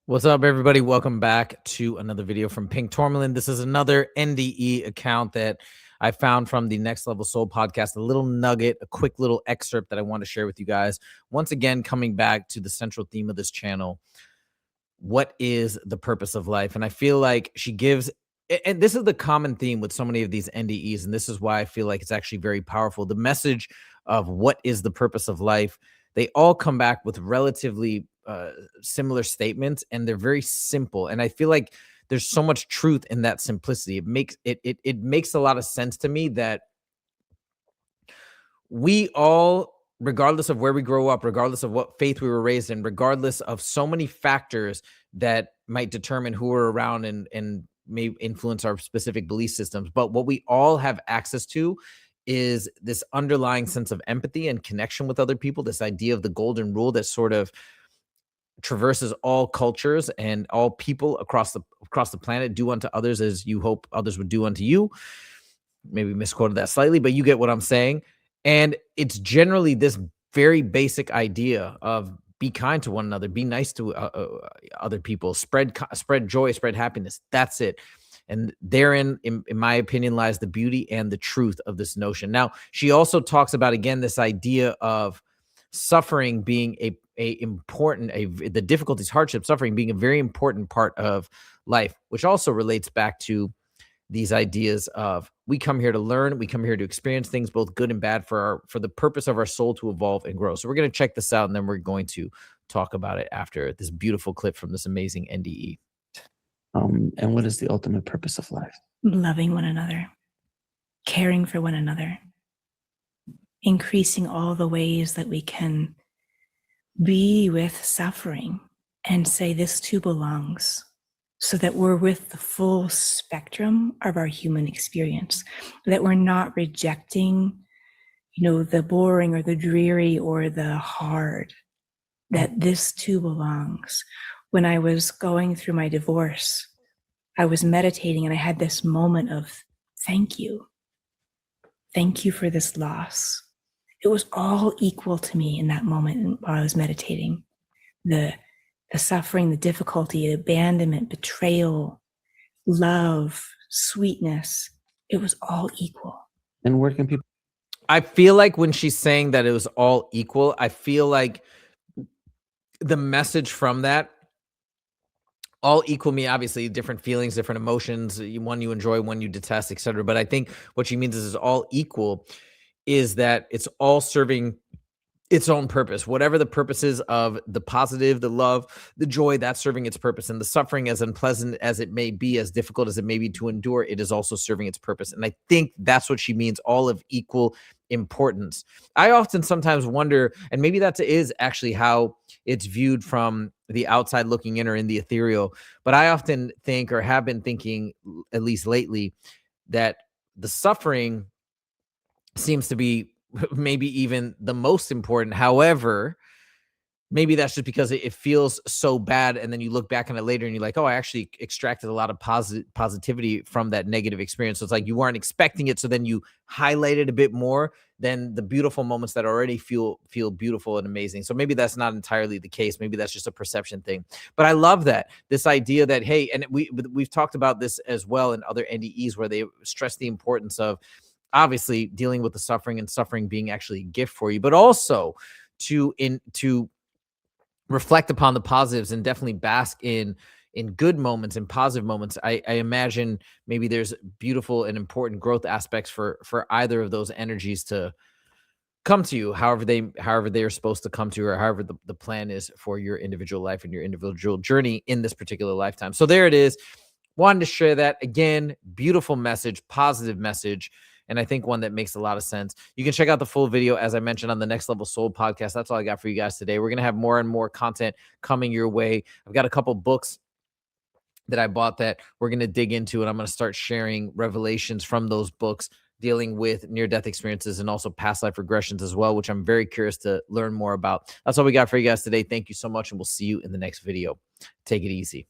What's up, everybody? Welcome back to another video from Pink Tourmaline. This is another NDE account that I found from the Next Level Soul podcast. A little nugget, a quick little excerpt that I want to share with you guys. Once again, coming back to the central theme of this channel, what is the purpose of life? And I feel like she gives, and this is the common theme with so many of these NDEs, and this is why I feel like it's actually very powerful. The message of what is the purpose of life, they all come back with relatively similar statements, and they're very simple. And I feel like there's so much truth in that simplicity. It makes a lot of sense to me that we all, regardless of where we grow up, regardless of what faith we were raised in, regardless of so many factors that might determine who we're around and may influence our specific belief systems, but what we all have access to is this underlying sense of empathy and connection with other people, this idea of the golden rule that sort of traverses all cultures and all people across the planet. Do unto others as you hope others would do unto you. Maybe misquoted that slightly, but you get what I'm saying. And it's generally this very basic idea of be kind to one another, be nice to other people, spread joy, spread happiness. That's it. And therein, in my opinion, lies the beauty and the truth of this notion. Now, she also talks about, again, this idea of suffering being the difficulties, hardship, suffering being a very important part of life, which also relates back to these ideas of we come here to learn, we come here to experience things both good and bad for the purpose of our soul to evolve and grow. So we're going to check this out, and then we're going to talk about it after this beautiful clip from this amazing NDE. And what is the ultimate purpose of life? Loving one another, caring for one another, increasing all the ways that we can be with suffering and say this too belongs, so that we're with the full spectrum of our human experience, that we're not rejecting, the boring or the dreary or the hard, that this too belongs. When I was going through my divorce, I was meditating and I had this moment of thank you. Thank you for this loss. It was all equal to me in that moment while I was meditating. The suffering, the difficulty, the abandonment, betrayal, love, sweetness, it was all equal. And where can people? I feel like when she's saying that it was all equal, I feel like the message from that, all equal me, obviously different feelings, different emotions, one you enjoy, one you detest, etc. But I think what she means is all equal is that it's all serving its own purpose. Whatever the purposes of the positive, the love, the joy, that's serving its purpose. And the suffering, as unpleasant as it may be, as difficult as it may be to endure, it is also serving its purpose. And I think that's what she means, all of equal importance. I often sometimes wonder, and maybe that is actually how it's viewed from the outside looking in or in the ethereal, but I often think, or have been thinking, at least lately, that the suffering seems to be maybe even the most important. However, maybe that's just because it feels so bad, and then you look back on it later and you're like, oh, I actually extracted a lot of positivity from that negative experience. So it's like you weren't expecting it, so then you highlight it a bit more than the beautiful moments that already feel beautiful and amazing. So maybe that's not entirely the case. Maybe that's just a perception thing. But I love that, this idea that, hey, and we've talked about this as well in other NDEs where they stress the importance of obviously dealing with the suffering, and suffering being actually a gift for you, but also to reflect upon the positives and definitely bask in good moments and positive moments. I imagine maybe there's beautiful and important growth aspects for either of those energies to come to you, however they are supposed to come to you, or however the plan is for your individual life and your individual journey in this particular lifetime. So there it is. Wanted to share that. Again, beautiful message, positive message, and I think one that makes a lot of sense. You can check out the full video, as I mentioned, on the Next Level Soul podcast. That's all I got for you guys today. We're going to have more and more content coming your way. I've got a couple books that I bought that we're going to dig into, and I'm going to start sharing revelations from those books dealing with near-death experiences and also past life regressions as well, which I'm very curious to learn more about. That's all we got for you guys today. Thank you so much, and we'll see you in the next video. Take it easy.